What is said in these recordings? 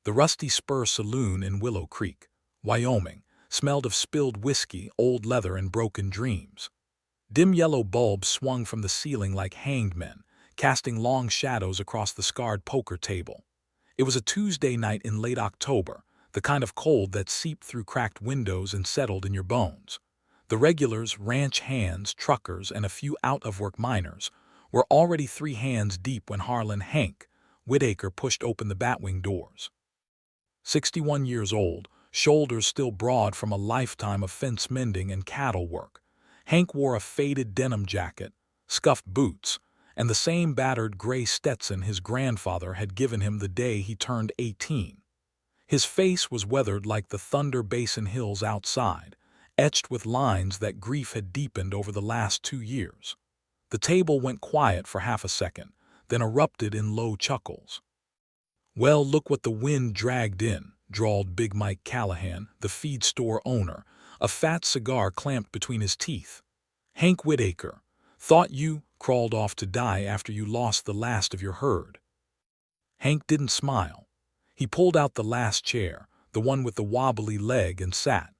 The Rusty Spur Saloon in Willow Creek, Wyoming, smelled of spilled whiskey, old leather, and broken dreams. Dim yellow bulbs swung from the ceiling like hanged men, casting long shadows across the scarred poker table. It was a Tuesday night in late October, the kind of cold that seeped through cracked windows and settled in your bones. The regulars, ranch hands, truckers, and a few out-of-work miners were already 3 hands deep when Harlan Whitaker pushed open the batwing doors. 61 years old, shoulders still broad from a lifetime of fence-mending and cattle work, Hank wore a faded denim jacket, scuffed boots, and the same battered gray Stetson his grandfather had given him the day he turned 18. His face was weathered like the Thunder Basin hills outside, etched with lines that grief had deepened over the last 2 years. The table went quiet for half a second, then erupted in low chuckles. "Well, look what the wind dragged in," drawled Big Mike Callahan, the feed store owner, a fat cigar clamped between his teeth. "Hank Whitaker, thought you crawled off to die after you lost the last of your herd." Hank didn't smile. He pulled out the last chair, the one with the wobbly leg, and sat.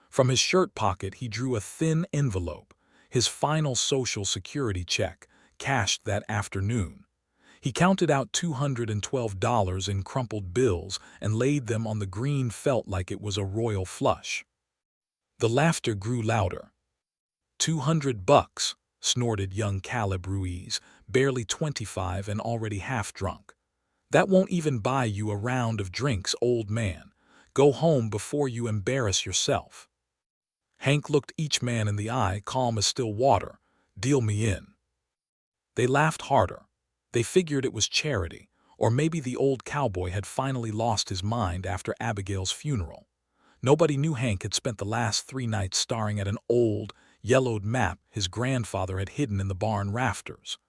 From his shirt pocket he drew a thin envelope, his final Social Security check, cashed that afternoon. He counted out $212 in crumpled bills and laid them on the green felt like it was a royal flush. The laughter grew louder. $200, snorted young Caleb Ruiz, barely 25 and already half drunk. "That won't even buy you a round of drinks, old man. Go home before you embarrass yourself." Hank looked each man in the eye, calm as still water. "Deal me in." They laughed harder. They figured it was charity, or maybe the old cowboy had finally lost his mind after Abigail's funeral. Nobody knew Hank had spent the last 3 nights staring at an old, yellowed map his grandfather had hidden in the barn rafters.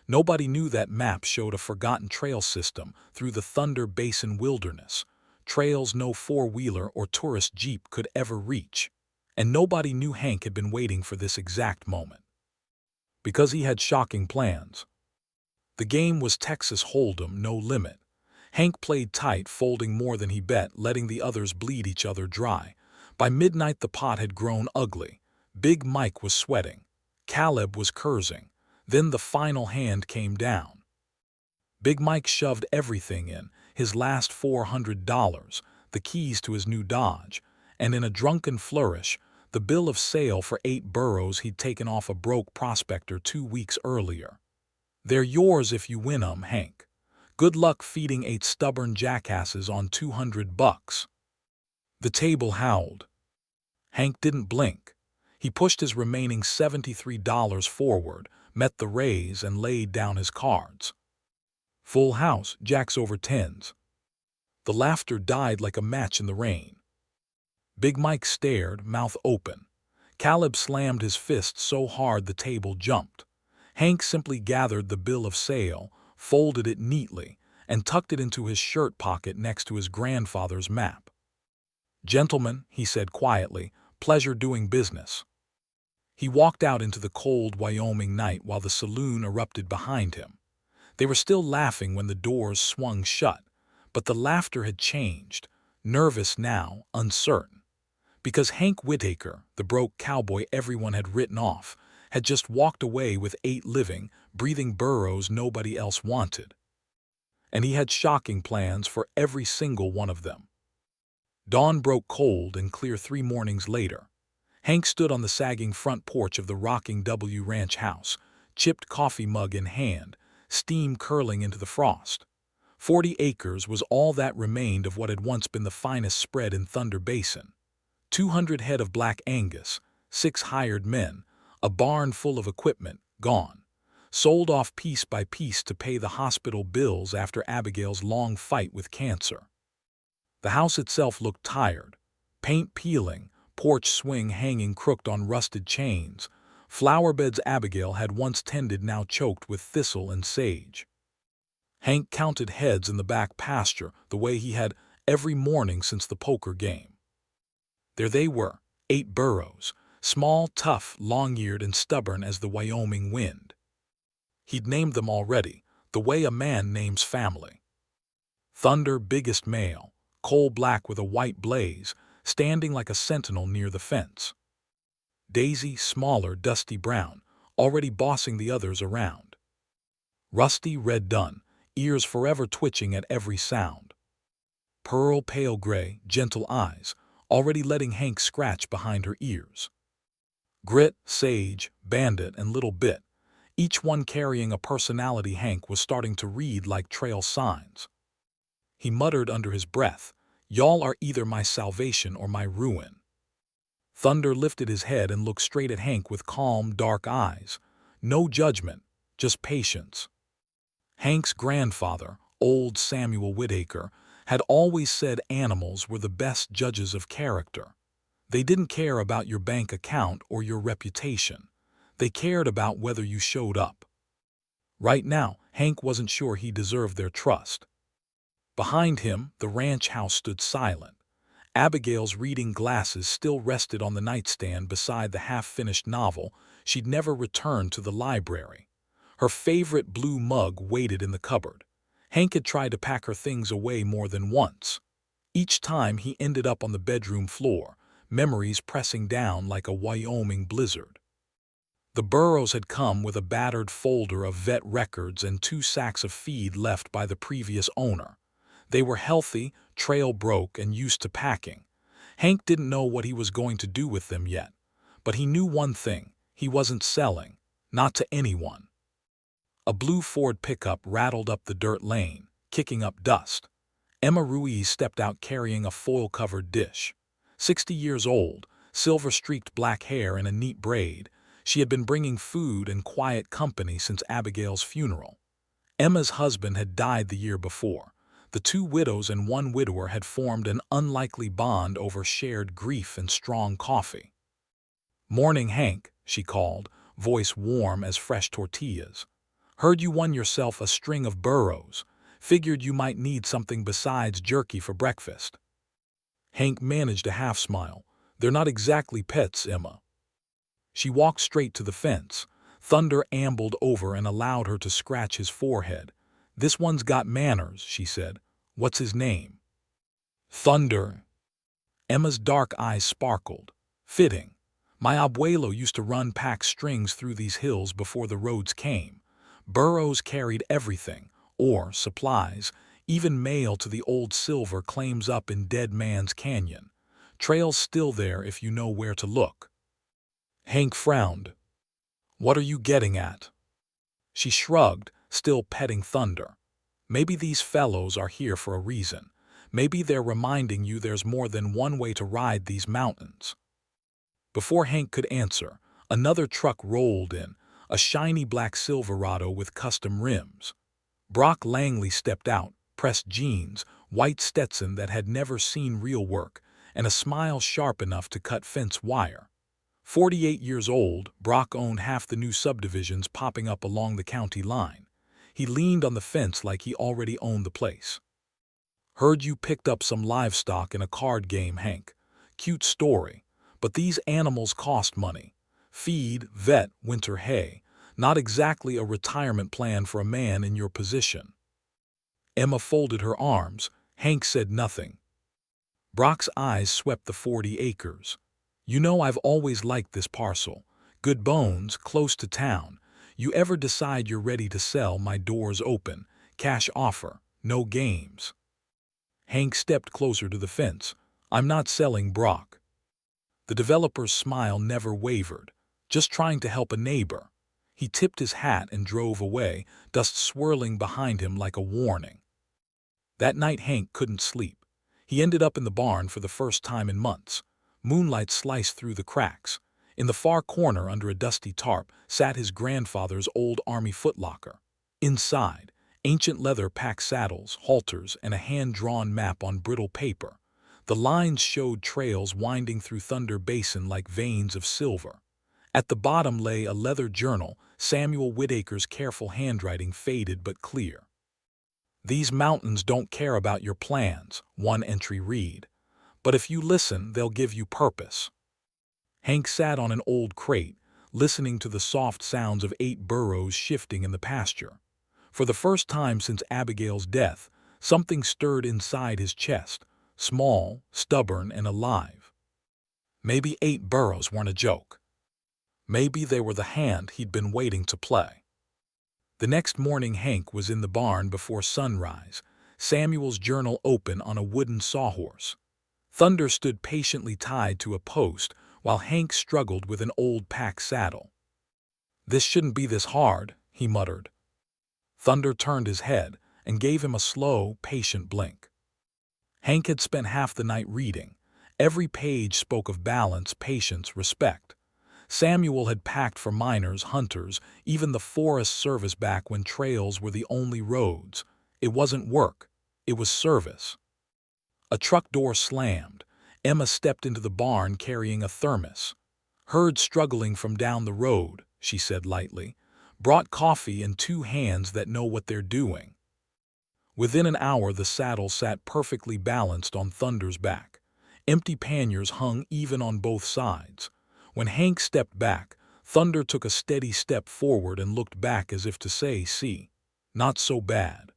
Nobody knew that map showed a forgotten trail system through the Thunder Basin wilderness, trails no four-wheeler or tourist jeep could ever reach. And nobody knew Hank had been waiting for this exact moment. Because he had shocking plans. The game was Texas Hold'em, no limit. Hank played tight, folding more than he bet, letting the others bleed each other dry. By midnight the pot had grown ugly. Big Mike was sweating. Caleb was cursing. Then the final hand came down. Big Mike shoved everything in, his last $400, the keys to his new Dodge, and in a drunken flourish, the bill of sale for 8 burros he'd taken off a broke prospector 2 weeks earlier. "They're yours if you win 'em, Hank. Good luck feeding 8 stubborn jackasses on $200. The table howled. Hank didn't blink. He pushed his remaining $73 forward, met the raise, and laid down his cards. Full house, jacks over 10s. The laughter died like a match in the rain. Big Mike stared, mouth open. Caleb slammed his fist so hard the table jumped. Hank simply gathered the bill of sale, folded it neatly, and tucked it into his shirt pocket next to his grandfather's map. "Gentlemen," he said quietly, "pleasure doing business." He walked out into the cold Wyoming night while the saloon erupted behind him. They were still laughing when the doors swung shut, but the laughter had changed, nervous now, uncertain. Because Hank Whitaker, the broke cowboy everyone had written off, had just walked away with 8 living, breathing burros nobody else wanted. And he had shocking plans for every single one of them. Dawn broke cold and clear 3 mornings later. Hank stood on the sagging front porch of the rocking W Ranch house, chipped coffee mug in hand, steam curling into the frost. 40 acres was all that remained of what had once been the finest spread in Thunder Basin. 200 head of black Angus, 6 hired men, a barn full of equipment, gone. Sold off piece by piece to pay the hospital bills after Abigail's long fight with cancer. The house itself looked tired, paint peeling, porch swing hanging crooked on rusted chains. Flower beds Abigail had once tended now choked with thistle and sage. Hank counted heads in the back pasture the way he had every morning since the poker game. There they were, 8 burros, small, tough, long-eared, and stubborn as the Wyoming wind. He'd named them already, the way a man names family. Thunder, biggest male; coal-black with a white blaze, standing like a sentinel near the fence. Daisy, smaller, dusty brown, already bossing the others around. Rusty, red dun, ears forever twitching at every sound. Pearl, pale gray, gentle eyes, already letting Hank scratch behind her ears. Grit, Sage, Bandit, and Little Bit, each one carrying a personality Hank was starting to read like trail signs. He muttered under his breath, "Y'all are either my salvation or my ruin." Thunder lifted his head and looked straight at Hank with calm, dark eyes. No judgment, just patience. Hank's grandfather, old Samuel Whitaker, had always said animals were the best judges of character. They didn't care about your bank account or your reputation. They cared about whether you showed up. Right now, Hank wasn't sure he deserved their trust. Behind him, the ranch house stood silent. Abigail's reading glasses still rested on the nightstand beside the half-finished novel. She'd never returned to the library. Her favorite blue mug waited in the cupboard. Hank had tried to pack her things away more than once. Each time he ended up on the bedroom floor, memories pressing down like a Wyoming blizzard. The Burros had come with a battered folder of vet records and 2 sacks of feed left by the previous owner. They were healthy, trail broke, and used to packing. Hank didn't know what he was going to do with them yet, but he knew one thing: he wasn't selling, not to anyone. A blue Ford pickup rattled up the dirt lane, kicking up dust. Emma Ruiz stepped out carrying a foil-covered dish. 60 years old, silver-streaked black hair in a neat braid, she had been bringing food and quiet company since Abigail's funeral. Emma's husband had died the year before. The 2 widows and 1 widower had formed an unlikely bond over shared grief and strong coffee. "Morning, Hank," she called, voice warm as fresh tortillas. "Heard you won yourself a string of burros. Figured you might need something besides jerky for breakfast." Hank managed a half-smile. "They're not exactly pets, Emma." She walked straight to the fence. Thunder ambled over and allowed her to scratch his forehead. "This one's got manners," she said. "What's his name?" "Thunder." Emma's dark eyes sparkled. "Fitting. My abuelo used to run pack strings through these hills before the roads came. Burros carried everything, ore, supplies, even mail to the old silver claims up in Dead Man's Canyon. Trails still there if you know where to look." Hank frowned. "What are you getting at?" She shrugged, still petting Thunder. "Maybe these fellows are here for a reason. Maybe they're reminding you there's more than one way to ride these mountains." Before Hank could answer, another truck rolled in, a shiny black Silverado with custom rims. Brock Langley stepped out, pressed jeans, white Stetson that had never seen real work, and a smile sharp enough to cut fence wire. 48 years old, Brock owned half the new subdivisions popping up along the county line. He leaned on the fence like he already owned the place. "Heard you picked up some livestock in a card game, Hank. Cute story. But these animals cost money. Feed, vet, winter hay. Not exactly a retirement plan for a man in your position." Emma folded her arms. Hank said nothing. Brock's eyes swept the 40 acres. "You know I've always liked this parcel. Good bones, close to town. You ever decide you're ready to sell, my door's open. Cash offer, no games." Hank stepped closer to the fence. "I'm not selling, Brock." The developer's smile never wavered. "Just trying to help a neighbor." He tipped his hat and drove away, dust swirling behind him like a warning. That night Hank couldn't sleep. He ended up in the barn for the first time in months. Moonlight sliced through the cracks. In the far corner, under a dusty tarp, sat his grandfather's old army footlocker. Inside, ancient leather pack saddles, halters, and a hand-drawn map on brittle paper. The lines showed trails winding through Thunder Basin like veins of silver. At the bottom lay a leather journal, Samuel Whitaker's careful handwriting faded but clear. "These mountains don't care about your plans," one entry read. "But if you listen, they'll give you purpose." Hank sat on an old crate, listening to the soft sounds of 8 burros shifting in the pasture. For the first time since Abigail's death, something stirred inside his chest, small, stubborn, and alive. Maybe 8 burrows weren't a joke. Maybe they were the hand he'd been waiting to play. The next morning Hank was in the barn before sunrise, Samuel's journal open on a wooden sawhorse. Thunder stood patiently tied to a post while Hank struggled with an old pack saddle. "This shouldn't be this hard," he muttered. Thunder turned his head and gave him a slow, patient blink. Hank had spent half the night reading. Every page spoke of balance, patience, respect. Samuel had packed for miners, hunters, even the Forest Service back when trails were the only roads. It wasn't work, it was service. A truck door slammed. Emma stepped into the barn carrying a thermos. "Heard struggling from down the road," she said lightly. "Brought coffee and 2 hands that know what they're doing." Within an hour the saddle sat perfectly balanced on Thunder's back. Empty panniers hung even on both sides. When Hank stepped back, Thunder took a steady step forward and looked back as if to say, "See, not so bad."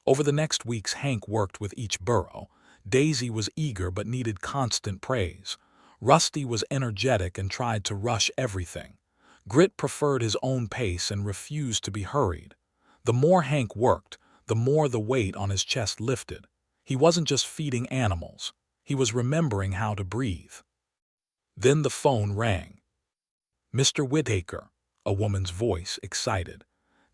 Over the next weeks Hank worked with each burro. Daisy was eager but needed constant praise. Rusty was energetic and tried to rush everything. Grit preferred his own pace and refused to be hurried. The more Hank worked, the more the weight on his chest lifted. He wasn't just feeding animals. He was remembering how to breathe. Then the phone rang. "Mr. Whitaker," a woman's voice, excited.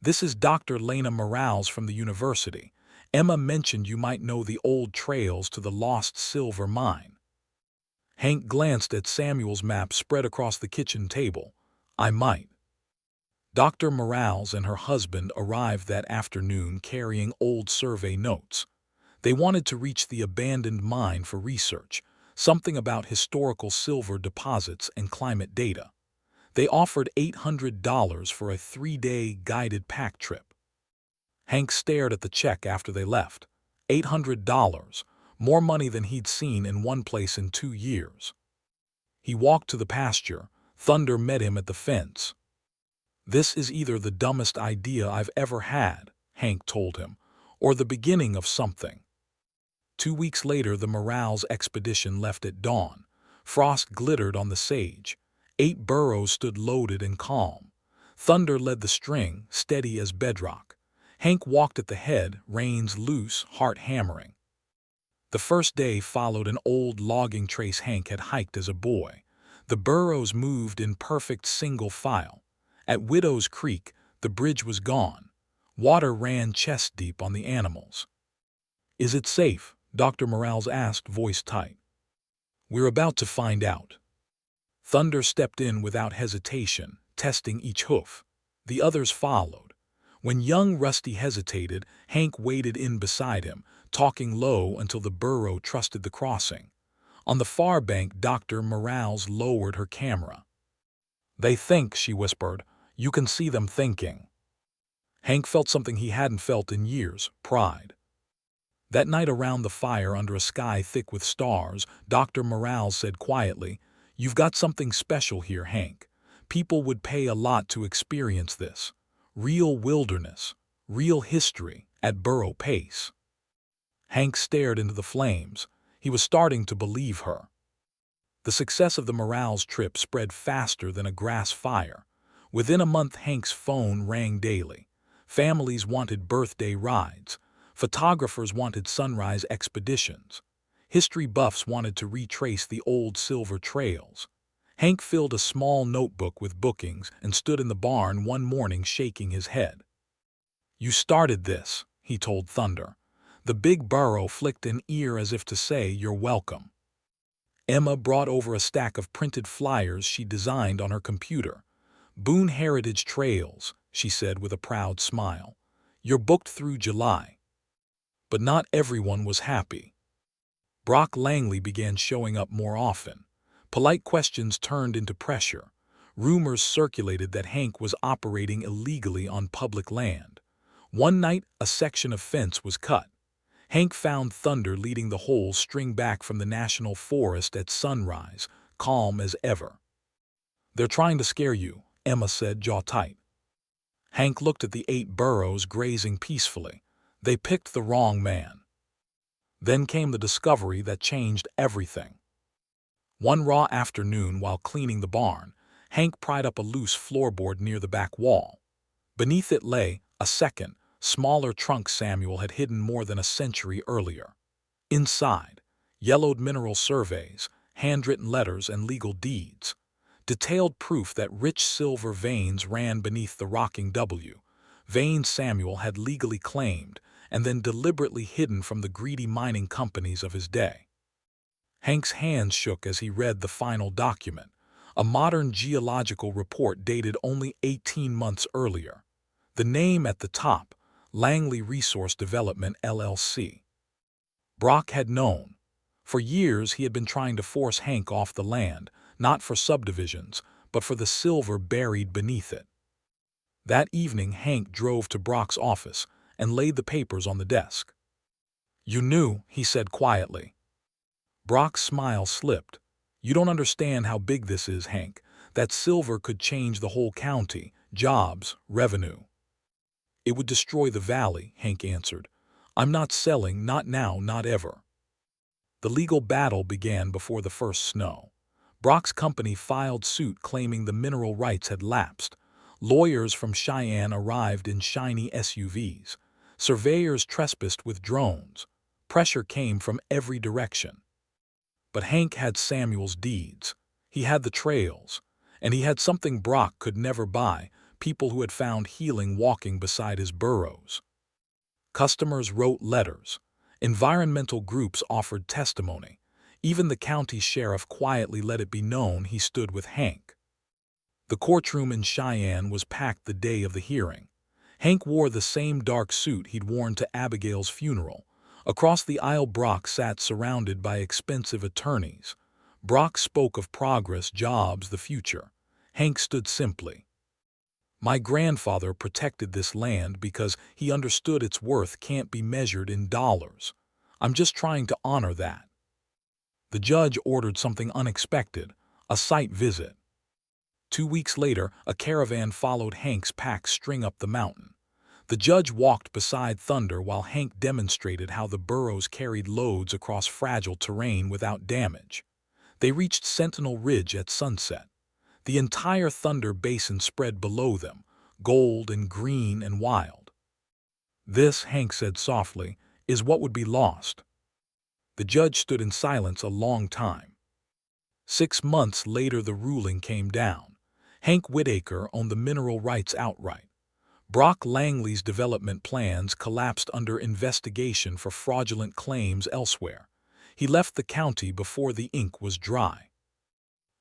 "This is Dr. Lena Morales from the university. Emma mentioned you might know the old trails to the lost silver mine." Hank glanced at Samuel's map spread across the kitchen table. "I might." Dr. Morales and her husband arrived that afternoon carrying old survey notes. They wanted to reach the abandoned mine for research, something about historical silver deposits and climate data. They offered $800 for a 3-day guided pack trip. Hank stared at the check after they left. $800, more money than he'd seen in one place in 2 years. He walked to the pasture. Thunder met him at the fence. "This is either the dumbest idea I've ever had," Hank told him, "or the beginning of something." 2 weeks later the Morales expedition left at dawn. Frost glittered on the sage. 8 burros stood loaded and calm. Thunder led the string, steady as bedrock. Hank walked at the head, reins loose, heart hammering. The first day followed an old logging trace Hank had hiked as a boy. The burros moved in perfect single file. At Willow Creek, the bridge was gone. Water ran chest-deep on the animals. "Is it safe?" Dr. Morales asked, voice tight. "We're about to find out." Thunder stepped in without hesitation, testing each hoof. The others followed. When young Rusty hesitated, Hank waded in beside him, talking low until the burro trusted the crossing. On the far bank, Dr. Morales lowered her camera. "They think," she whispered. "You can see them thinking." Hank felt something he hadn't felt in years, pride. That night around the fire under a sky thick with stars, Dr. Morales said quietly, "You've got something special here, Hank. People would pay a lot to experience this. Real wilderness, real history, at burro pace." Hank stared into the flames. He was starting to believe her. The success of the Morales trip spread faster than a grass fire. Within a month Hank's phone rang daily. Families wanted birthday rides. Photographers wanted sunrise expeditions. History buffs wanted to retrace the old silver trails. Hank filled a small notebook with bookings and stood in the barn one morning shaking his head. "You started this," he told Thunder. The big burro flicked an ear as if to say, "You're welcome." Emma brought over a stack of printed flyers she designed on her computer. "Boone Heritage Trails," she said with a proud smile. "You're booked through July." But not everyone was happy. Brock Langley began showing up more often. Polite questions turned into pressure. Rumors circulated that Hank was operating illegally on public land. One night, a section of fence was cut. Hank found Thunder leading the whole string back from the national forest at sunrise, calm as ever. "They're trying to scare you," Emma said, jaw tight. Hank looked at the 8 burros grazing peacefully. "They picked the wrong man." Then came the discovery that changed everything. One raw afternoon while cleaning the barn, Hank pried up a loose floorboard near the back wall. Beneath it lay a second, smaller trunk Samuel had hidden more than a century earlier. Inside, yellowed mineral surveys, handwritten letters, and legal deeds. Detailed proof that rich silver veins ran beneath the rocking W. Veins Samuel had legally claimed and then deliberately hidden from the greedy mining companies of his day. Hank's hands shook as he read the final document, a modern geological report dated only 18 months earlier. The name at the top, Langley Resource Development, LLC. Brock had known. For years he had been trying to force Hank off the land, not for subdivisions, but for the silver buried beneath it. That evening Hank drove to Brock's office and laid the papers on the desk. "You knew," he said quietly. Brock's smile slipped. "You don't understand how big this is, Hank. That silver could change the whole county, jobs, revenue." "It would destroy the valley," Hank answered. "I'm not selling, not now, not ever." The legal battle began before the first snow. Brock's company filed suit claiming the mineral rights had lapsed. Lawyers from Cheyenne arrived in shiny SUVs. Surveyors trespassed with drones. Pressure came from every direction. But Hank had Samuel's deeds. He had the trails. And he had something Brock could never buy, people who had found healing walking beside his burrows. Customers wrote letters. Environmental groups offered testimony. Even the county sheriff quietly let it be known he stood with Hank. The courtroom in Cheyenne was packed the day of the hearing. Hank wore the same dark suit he'd worn to Abigail's funeral. Across the aisle Brock sat surrounded by expensive attorneys. Brock spoke of progress, jobs, the future. Hank stood simply. "My grandfather protected this land because he understood its worth can't be measured in dollars. I'm just trying to honor that." The judge ordered something unexpected, a site visit. 2 weeks later, a caravan followed Hank's pack string up the mountain. The judge walked beside Thunder while Hank demonstrated how the burros carried loads across fragile terrain without damage. They reached Sentinel Ridge at sunset. The entire Thunder Basin spread below them, gold and green and wild. "This," Hank said softly, "is what would be lost." The judge stood in silence a long time. 6 months later the ruling came down. Hank Whitaker owned the mineral rights outright. Brock Langley's development plans collapsed under investigation for fraudulent claims elsewhere. He left the county before the ink was dry.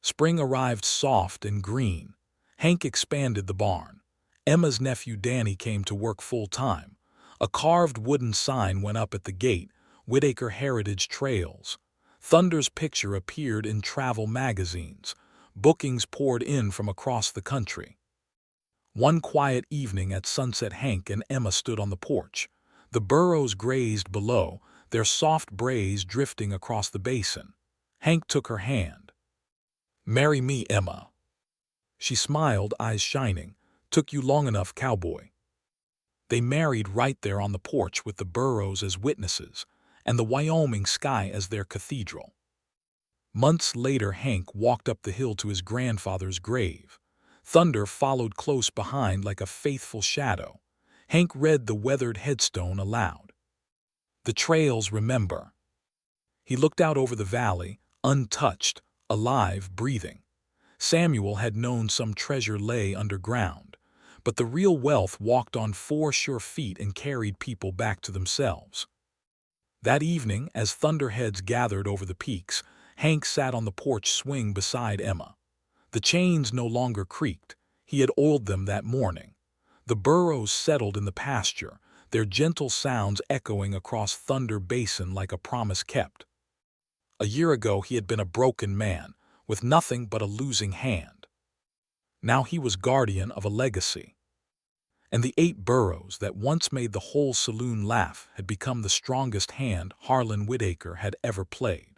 Spring arrived soft and green. Hank expanded the barn. Emma's nephew Danny came to work full-time. A carved wooden sign went up at the gate, Whitaker Heritage Trails. Thunder's picture appeared in travel magazines. Bookings poured in from across the country. One quiet evening at sunset Hank and Emma stood on the porch. The burros grazed below, their soft brays drifting across the basin. Hank took her hand. "Marry me, Emma." She smiled, eyes shining. "Took you long enough, cowboy." They married right there on the porch with the burros as witnesses, and the Wyoming sky as their cathedral. Months later Hank walked up the hill to his grandfather's grave. Thunder followed close behind like a faithful shadow. Hank read the weathered headstone aloud. "The trails remember." He looked out over the valley, untouched, alive, breathing. Samuel had known some treasure lay underground, but the real wealth walked on 4 sure feet and carried people back to themselves. That evening, as thunderheads gathered over the peaks, Hank sat on the porch swing beside Emma. The chains no longer creaked. He had oiled them that morning. The burros settled in the pasture, their gentle sounds echoing across Thunder Basin like a promise kept. A year ago he had been a broken man, with nothing but a losing hand. Now he was guardian of a legacy. And the 8 burros that once made the whole saloon laugh had become the strongest hand Harlan Whitaker had ever played.